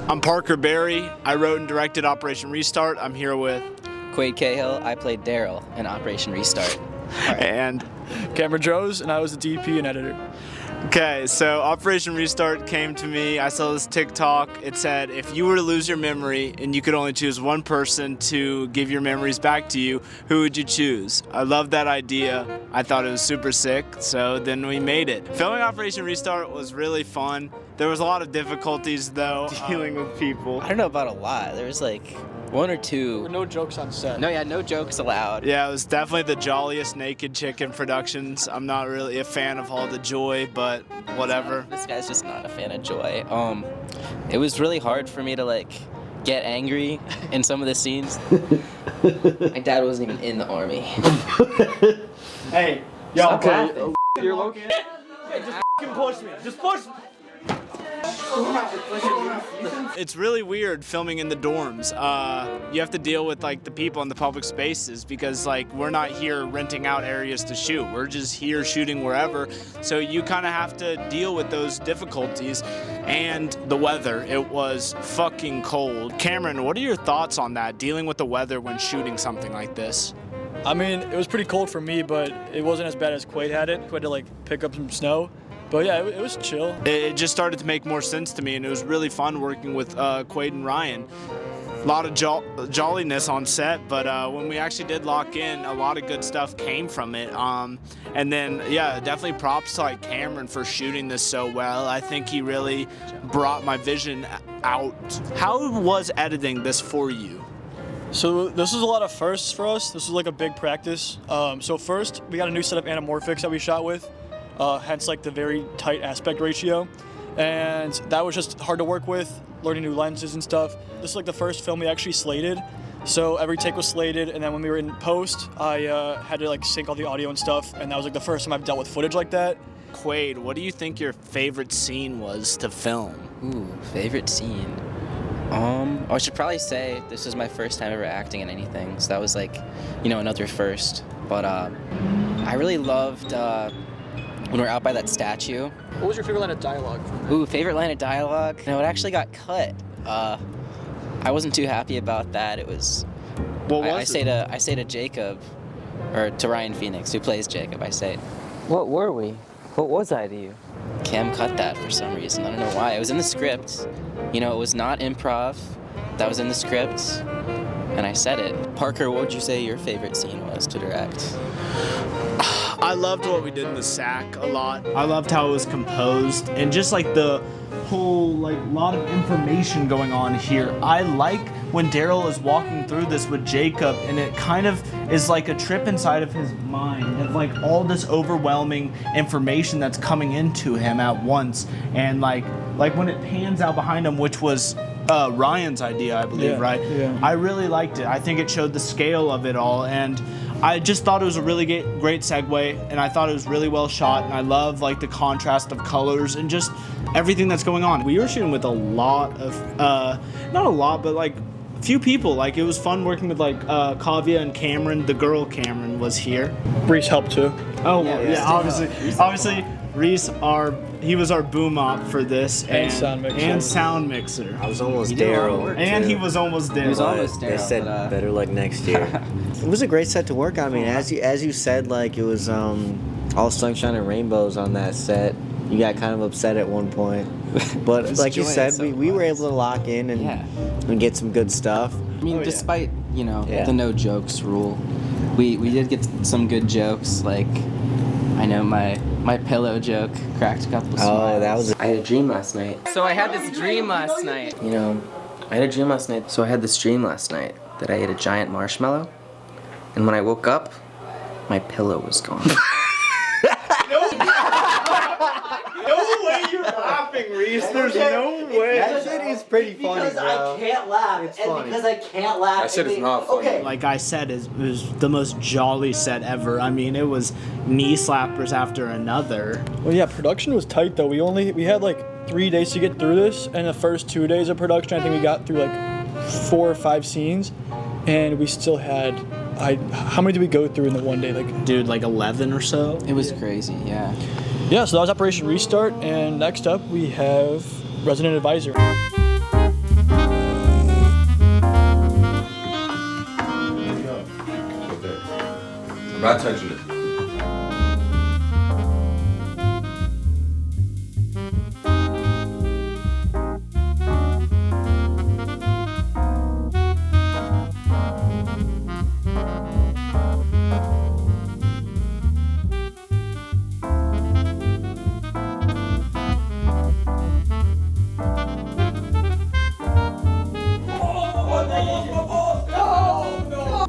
I'm Parker Berry. I wrote and directed Operation Restart. I'm here with Quade Cahill. I played Daryl in Operation Restart. Right. And Cameron Droz, and I was the DP and editor. Okay, so Operation Restart came to me. I saw this TikTok. It said, if you were to lose your memory and you could only choose one person to give your memories back to you, who would you choose? I love that idea. I thought it was super sick, so then we made it. Filming Operation Restart was really fun. There was a lot of difficulties, though, dealing with people. I don't know about a lot. There was like one or two. There were no jokes on set. No jokes allowed. Yeah, it was definitely the jolliest naked chick in productions. I'm not really a fan of all the joy, but whatever. This guy's just not a fan of joy. It was really hard for me to like get angry in some of the scenes. My dad wasn't even in the army. Hey, yo, okay. You're low-key. Hey, just push me. Just push me. It's really weird filming in the dorms. You have to deal with like the people in the public spaces because like we're not here renting out areas to shoot. We're just here shooting wherever. So you kind of have to deal with those difficulties and the weather. It was fucking cold. Cameron, what are your thoughts on that, dealing with the weather when shooting something like this? I mean, it was pretty cold for me, but it wasn't as bad as Quade had it. Quade had to like pick up some snow. But yeah, it was chill. It just started to make more sense to me, and it was really fun working with Quade and Ryan. A lot of jolliness on set, but when we actually did lock in, a lot of good stuff came from it. And then, yeah, definitely props to like Cameron for shooting this so well. I think he really brought my vision out. How was editing this for you? So this was a lot of firsts for us. This was like a big practice. So first, we got a new set of anamorphics that we shot with. Hence like the very tight aspect ratio, and that was just hard to work with, learning new lenses and stuff. This is like the first film we actually slated, so every take was slated, and then when we were in post, I had to like sync all the audio and stuff, and that was like the first time I've dealt with footage like that. Quade, what do you think your favorite scene was to film? Ooh, favorite scene. I should probably say this was my first time ever acting in anything, so that was like, you know, another first. But I really loved when we're out by that statue. What was your favorite line of dialogue? Ooh, favorite line of dialogue? No, it actually got cut. I wasn't too happy about that. It was. What was I say to Jacob, or to Ryan Phoenix, who plays Jacob. I say, What were we? What was I to you? Cam cut that for some reason. I don't know why. It was in the script. You know, it was not improv. That was in the script, and I said it. Parker, what would you say your favorite scene was to direct? I loved what we did in the sack a lot. I loved how it was composed and just like the whole like lot of information going on here. I like when Daryl is walking through this with Jacob, and it kind of is like a trip inside of his mind of like all this overwhelming information that's coming into him at once, and like when it pans out behind him, which was Ryan's idea, I believe, yeah, right? Yeah. I really liked it. I think it showed the scale of it all, and I just thought it was a really great segue, and I thought it was really well shot, and I love like the contrast of colors and just everything that's going on. We were shooting with a lot of, not a lot, but like a few people. Like it was fun working with like Kavya and Cameron. The girl Cameron was here. Reese helped too. Oh yeah, obviously Reese he was our boom op for this and sound mixer. I was almost Daryl. And he was almost Daryl. He was almost Daryl. They said better luck next year. It was a great set to work on. I mean, as you said, like it was all sunshine and rainbows on that set. You got kind of upset at one point, but like you said, we were able to lock in and get some good stuff. I mean, despite the no jokes rule, we did get some good jokes. Like I know my pillow joke cracked a couple smiles. Oh, that was. I had a dream last night. So I had this dream last night. You know, I had a dream last night. So I had this dream last night that I ate a giant marshmallow, and when I woke up, my pillow was gone. laughing, Reese. There's no way. That shit is pretty funny, because bro. I can't laugh, It's and funny. because I can't laugh. That shit and is they- not funny. Okay. Like I said, it was the most jolly set ever. I mean, it was knee slappers after another. Well, yeah, production was tight though. We had like 3 days to get through this, and the first 2 days of production, I think we got through like 4 or 5 scenes, and we still had. How many did we go through in the one day? Like, Dude, like 11 or so. It was crazy, yeah. yeah. So that was Operation Restart, and next up we have Resident Advisor. I'm not touching it.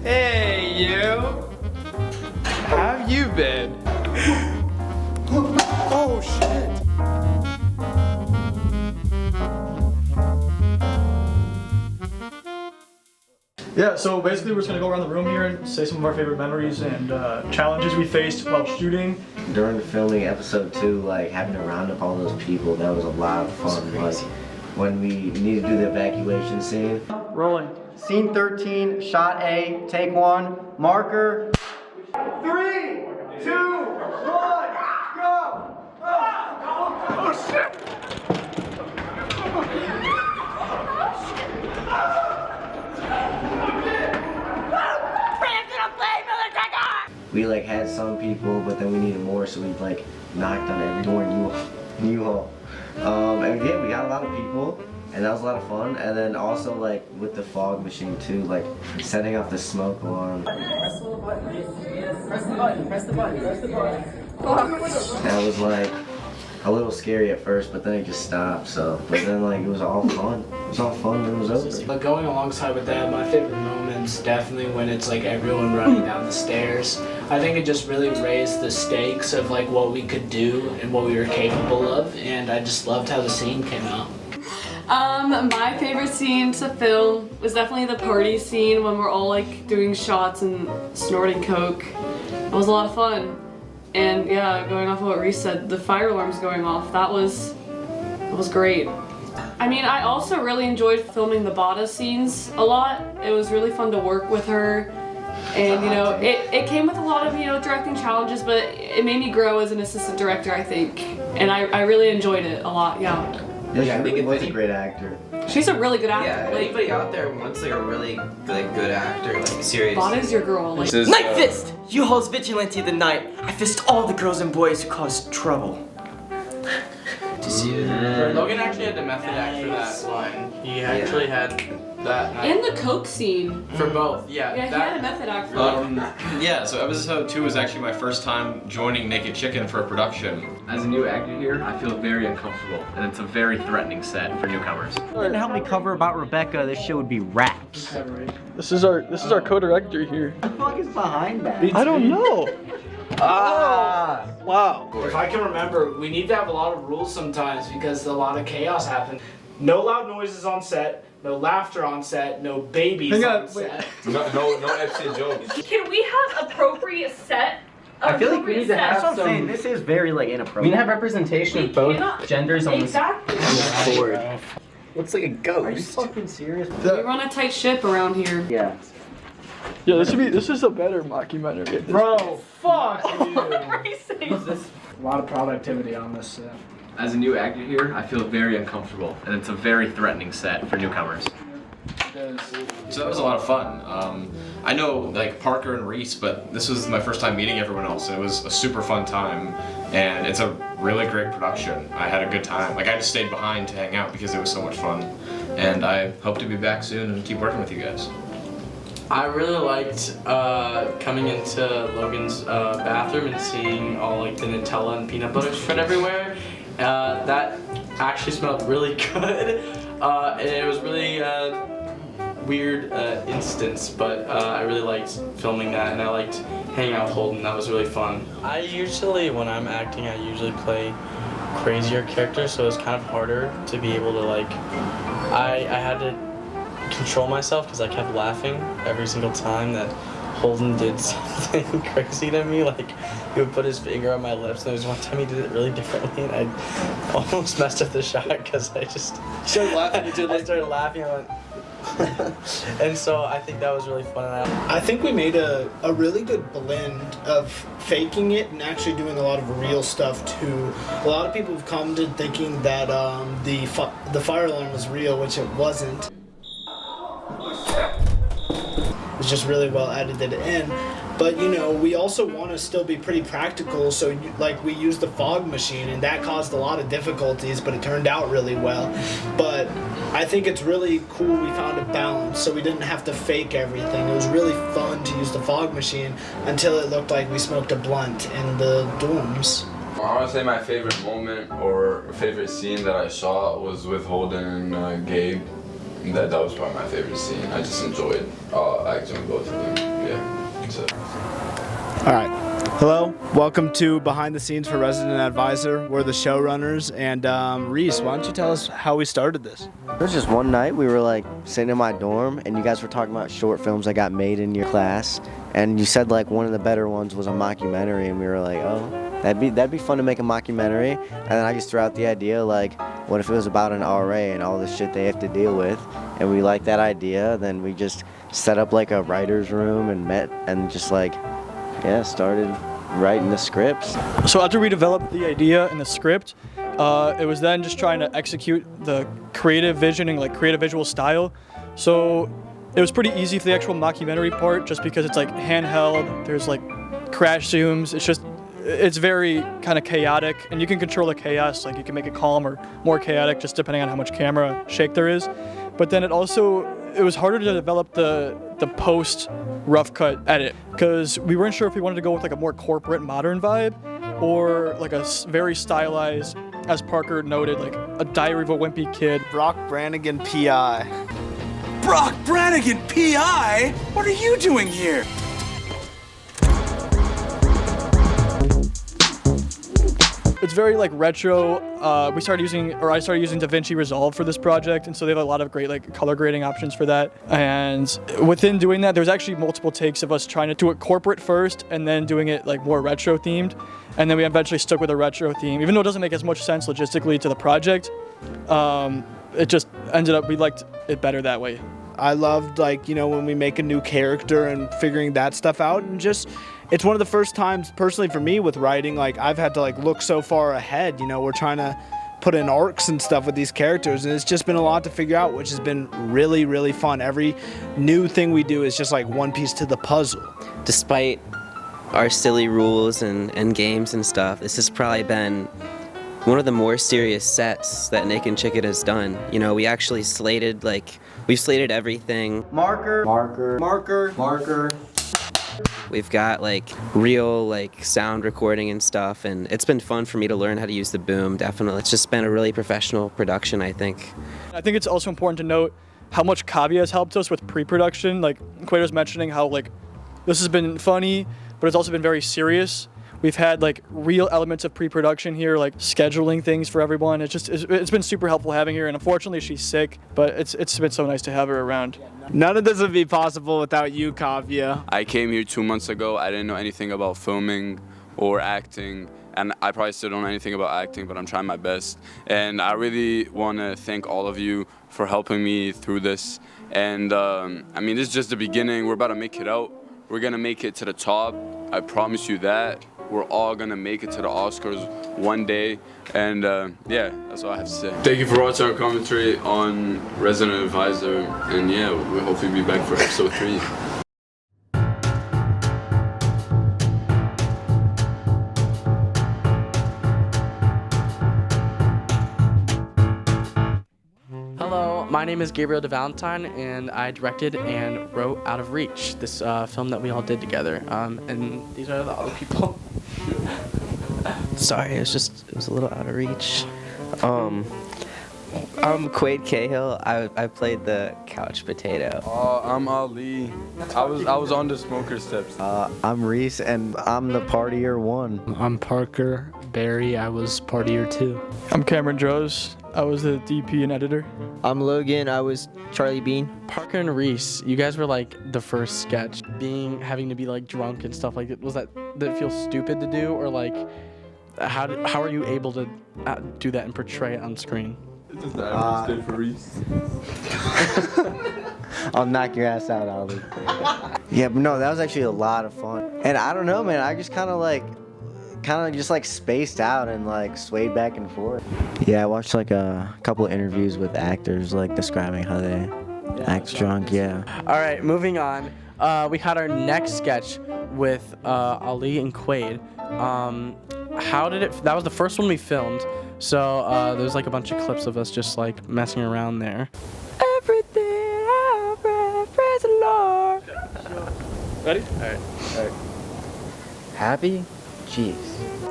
Hey, you! How have you been? Oh shit! Yeah, so basically we're just gonna go around the room here and say some of our favorite memories and challenges we faced while shooting. During filming episode 2, like having to round up all those people, that was a lot of fun. Like when we needed to do the evacuation scene. Rolling. Scene 13, shot A, take 1, marker. 3, 2, 1, go! Oh shit! We like had some people, but then we needed more, so we like knocked on every door in U-Haul. And yeah, we got a lot of people, and that was a lot of fun. And then also like with the fog machine too, like setting off the smoke alarm. Press the button. Press the button. That was like a little scary at first, but then it just stopped. So, but then like it was all fun. It was all fun when it was over. But going alongside with that, my favorite moments definitely when it's like everyone running down the stairs. I think it just really raised the stakes of like what we could do and what we were capable of, and I just loved how the scene came out. My favorite scene to film was definitely the party scene when we're all like doing shots and snorting coke. It was a lot of fun. And yeah, going off of what Reese said, the fire alarms going off, that was great. I mean, I also really enjoyed filming the Bada scenes a lot. It was really fun to work with her. And you know, it came with a lot of, you know, directing challenges, but it made me grow as an assistant director, I think. And I really enjoyed it a lot, yeah. Yeah, she really was a great actor. She's a really good actor. Yeah, like, anybody out there wants like a really like good actor, like serious. Bada's your girl. Like, Night Fist! U-Haul's vigilante of the night. I fist all the girls and boys who caused trouble. Logan actually had the method act for that line. He actually had that night. and the coke scene. For both, yeah. Yeah, he had a method act for that. Yeah, so episode 2 was actually my first time joining Naked Chicken for a production. As a new actor here, I feel very uncomfortable, and it's a very threatening set for newcomers. Didn't help me cover about Rebecca, this show would be raps. This is our co-director here. What the fuck is behind that? I don't know. Ah! Wow. If I can remember, we need to have a lot of rules sometimes because a lot of chaos happens. No loud noises on set, no laughter on set, no babies Hang on on, set. No FC jokes. Can we have appropriate set? I feel like we need to have That's what I'm some... saying. This is very like We inappropriate. need to have representation of both genders on Exactly. the board. Looks like a Are you ghost. fucking serious? We run a tight ship around here. Yeah. Yeah, this is a better mockumentary. Bro, fuck you. A A lot of productivity on this set. As a new actor here, I feel very uncomfortable, and it's a very threatening set for newcomers. So that was a lot of fun. I know like Parker and Reese, but this was my first time meeting everyone else, and it was a super fun time. And it's a really great production. I had a good time. Like I just stayed behind to hang out because it was so much fun. And I hope to be back soon and keep working with you guys. I really liked coming into Logan's bathroom and seeing all like the Nutella and peanut butter spread everywhere. That actually smelled really good. And it was really weird instance, but I really liked filming that, and I liked hanging out with Holden. That was really fun. I usually, when I'm acting, I usually play crazier character, so it was kind of harder to be able to like. I had to control myself because I kept laughing every single time that Holden did something crazy to me. Like he would put his finger on my lips, and there was one time he did it really differently, and I almost messed up the shot because I just started laughing. I started laughing. I went. And so I think that was really fun. I think we made a really good blend of faking it and actually doing a lot of real stuff too. A lot of people have come to thinking that the fire alarm was real, which it wasn't. It's just really well edited in. But you know, we also want to still be pretty practical, so like we used the fog machine, and that caused a lot of difficulties, but it turned out really well. But I think it's really cool we found a balance, so we didn't have to fake everything. It was really fun to use the fog machine until it looked like we smoked a blunt in the dorms. I want to say my favorite moment or favorite scene that I saw was with Holden and Gabe. That was probably my favorite scene. I just enjoyed acting with both of them. Yeah, that's it. All right. Hello, welcome to Behind the Scenes for Resident Advisor. We're the showrunners, and Reese, why don't you tell us how we started this? It was just one night we were like sitting in my dorm, and you guys were talking about short films that got made in your class, and you said like one of the better ones was a mockumentary, and we were like, oh, that'd be fun to make a mockumentary. And then I just threw out the idea like, what if it was about an RA and all the shit they have to deal with? And we liked that idea. Then we just set up like a writer's room and met and just like, yeah, started writing the scripts. So after we developed the idea and the script, it was then just trying to execute the creative vision and like creative visual style. So it was pretty easy for the actual mockumentary part, just because it's like handheld. There's like crash zooms. It's very kind of chaotic, and you can control the chaos. Like you can make it calm or more chaotic, just depending on how much camera shake there is. But then it was harder to develop the post rough cut edit, because we weren't sure if we wanted to go with like a more corporate modern vibe or like a very stylized, as Parker noted, like a Diary of a Wimpy Kid. Brock Brannigan, PI. Brock Brannigan, PI? What are you doing here? It's very like retro. I started using DaVinci Resolve for this project, and so they have a lot of great like color grading options for that. And within doing that, there's actually multiple takes of us trying to do it corporate first and then doing it like more retro themed. And then we eventually stuck with a retro theme, even though it doesn't make as much sense logistically to the project. It just ended up, we liked it better that way. I loved, like, you know, when we make a new character and figuring that stuff out, and just, it's one of the first times personally for me with writing, like, I've had to like look so far ahead. You know, we're trying to put in arcs and stuff with these characters, and it's just been a lot to figure out, which has been really, really fun. Every new thing we do is just like one piece to the puzzle. Despite our silly rules and games and stuff, this has probably been one of the more serious sets that Nick and Chicken has done. You know, we actually slated, like, we've slated everything. Marker, marker, marker, marker. We've got like real like sound recording and stuff, and it's been fun for me to learn how to use the boom. Definitely, it's just been a really professional production, I think. I think it's also important to note how much Kavya has helped us with pre-production. Like Quaid was mentioning how like this has been funny, but it's also been very serious. We've had like real elements of pre-production here, like scheduling things for everyone. It's been super helpful having her, and unfortunately she's sick, but it's been so nice to have her around. None of this would be possible without you, Kavya. I came here 2 months ago. I didn't know anything about filming or acting, and I probably still don't know anything about acting, but I'm trying my best. And I really want to thank all of you for helping me through this. And I mean, this is just the beginning. We're about to make it out. We're gonna make it to the top. I promise you that. We're all gonna make it to the Oscars one day, and yeah, that's all I have to say. Thank you for watching our commentary on Resident Advisor, and yeah, we'll hopefully be back for episode 3. Hello, my name is Gabriel DeValentine, and I directed and wrote Out of Reach, this film that we all did together. And these are the other people. Sorry, it was a little out of reach. I'm Quaid Cahill. I played the couch potato. I'm Ali. I was on the smoker steps. I'm Reese, and I'm the partier 1. I'm Parker Barry. I was partier 2. I'm Cameron Droz. I was the DP and editor. I'm Logan. I was Charlie Bean. Parker and Reese, you guys were like the first sketch. Having to be like drunk and stuff like that. Was that feel stupid to do, or like how are you able to do that and portray it on screen? It's just the average day for Reese. I'll knock your ass out, Ali. Yeah, but no, that was actually a lot of fun. And I don't know, man, I just kind of just spaced out and like swayed back and forth. Yeah, I watched like a couple of interviews with actors like describing how they act drunk, yeah. All right, moving on. We had our next sketch with Ali and Quaid. That was the first one we filmed. So there's like a bunch of clips of us just like messing around there. Everything I read, praise the Lord. Ready? All right. Happy? Jeez.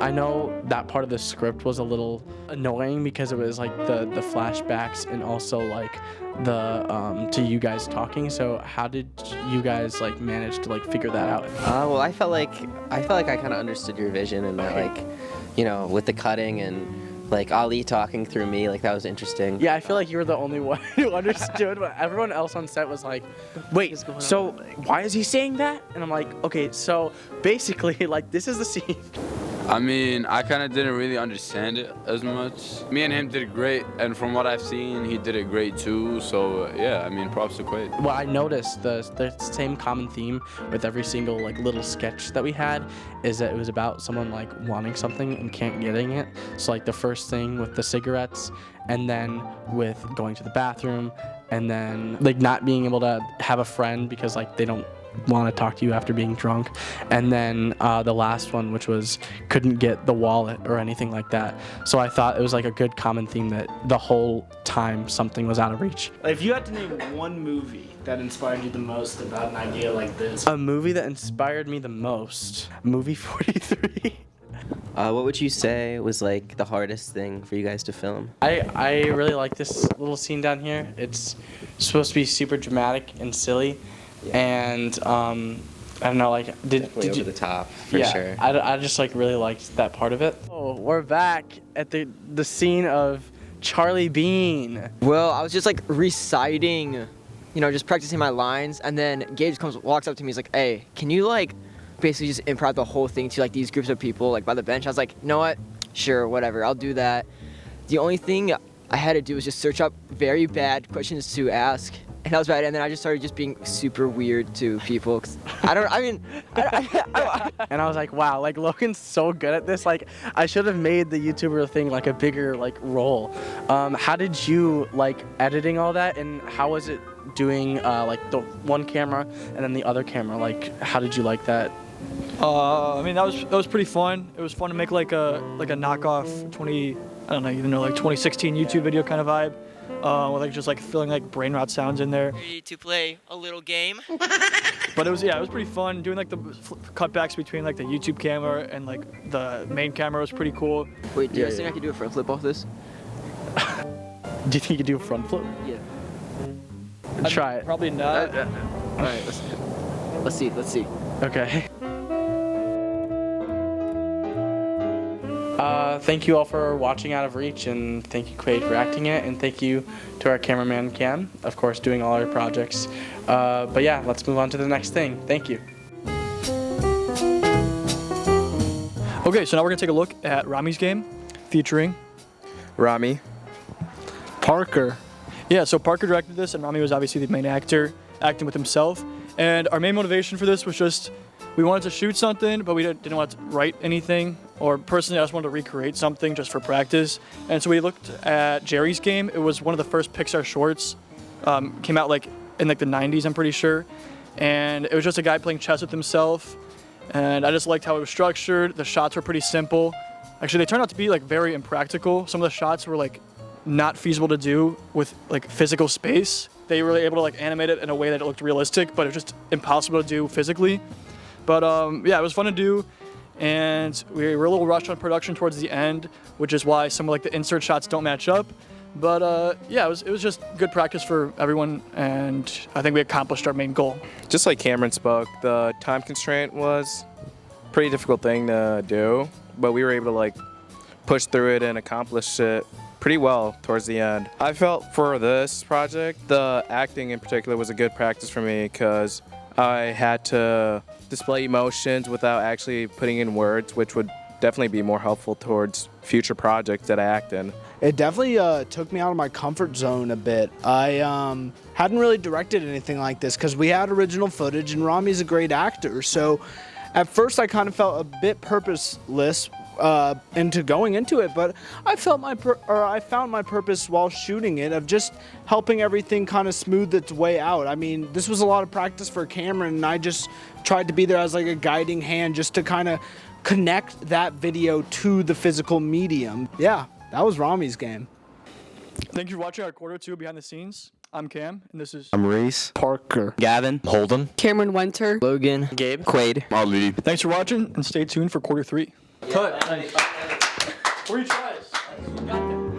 I know that part of the script was a little annoying because it was like the flashbacks and also like the to you guys talking. So how did you guys like manage to like figure that out? Well, I felt like I kind of understood your vision and that like, you know, with the cutting and like Ali talking through me, like that was interesting. Yeah, I feel like you were the only one who understood, but everyone else on set was like, wait, so why is he saying that? And I'm like, okay, so basically like this is the scene. I mean, I kind of didn't really understand it as much. Me and him did great, and from what I've seen, he did it great too. So yeah, I mean, props to Quaid. Well, I noticed the same common theme with every single like little sketch that we had is that it was about someone like wanting something and can't getting it. So like the first thing with the cigarettes, and then with going to the bathroom, and then like not being able to have a friend because like they don't want to talk to you after being drunk, and then the last one, which was couldn't get the wallet or anything like that. So I thought it was like a good common theme that the whole time something was out of reach. If you had to name one movie that inspired you the most about an idea like this. A movie that inspired me the most, movie 43. What would you say was like the hardest thing for you guys to film? I really like this little scene down here. It's supposed to be super dramatic and silly. And I don't know, like did you over the top for yeah, sure. I just like really liked that part of it. Oh, we're back at the scene of Charlie Bean. Well, I was just like reciting, you know, just practicing my lines, and then Gabe walks up to me. He's like, "Hey, can you like basically just improv the whole thing to like these groups of people like by the bench?" I was like, "You know what? Sure, whatever. I'll do that." The only thing I had to do was just search up very bad questions to ask. And that was bad, and then I just started just being super weird to people. And I was like, wow, like Logan's so good at this. Like, I should have made the YouTuber thing like a bigger like role. How did you like editing all that, and how was it doing like the one camera and then the other camera? Like, how did you like that? I mean, that was pretty fun. It was fun to make like a knockoff 2016 YouTube video kind of vibe. With like just like filling like brain rot sounds in there. Ready to play a little game. But it was pretty fun doing like the cutbacks between like the YouTube camera and like the main camera was pretty cool. Wait, do you guys think I could do a front flip off this? Do you think you could do a front flip? Yeah. Try it. Probably not. All right, let's see. Okay. Thank you all for watching Out of Reach, and thank you Quaid for acting it, and thank you to our cameraman Cam, of course, doing all our projects. But yeah, let's move on to the next thing. Thank you. Okay, so now we're gonna take a look at Rhamy's game, featuring Rhamy. Parker. Yeah, so Parker directed this, and Rhamy was obviously the main actor, acting with himself. And our main motivation for this was just we wanted to shoot something, but we didn't want to write anything. Or personally, I just wanted to recreate something just for practice. And so we looked at Jerry's game. It was one of the first Pixar shorts. Came out like in like the 90s, I'm pretty sure. And it was just a guy playing chess with himself. And I just liked how it was structured. The shots were pretty simple. Actually, they turned out to be like very impractical. Some of the shots were like not feasible to do with like physical space. They were able to like animate it in a way that it looked realistic, but it was just impossible to do physically. But yeah, it was fun to do. And we were a little rushed on production towards the end, which is why some of like the insert shots don't match up. But yeah, it was just good practice for everyone, and I think we accomplished our main goal. Just like Cameron spoke, the time constraint was a pretty difficult thing to do, but we were able to like push through it and accomplish it pretty well towards the end. I felt for this project, the acting in particular was a good practice for me because I had to display emotions without actually putting in words, which would definitely be more helpful towards future projects that I act in. It definitely took me out of my comfort zone a bit. I hadn't really directed anything like this because we had original footage and Rhamy's a great actor. So at first I kind of felt a bit purposeless into going into it, but I found my purpose while shooting it of just helping everything kind of smooth its way out. I mean, this was a lot of practice for Cameron, and I just tried to be there as like a guiding hand just to kind of connect that video to the physical medium. Yeah, that was Rhamy's game. Thank you for watching our quarter 2 behind the scenes. I'm Cam, and this is I'm Reese. Parker. Gavin. Holden. Cameron Winter. Logan. Gabe. Quaid. Ali. Thanks for watching, and stay tuned for quarter 3. Cut. 3 tries.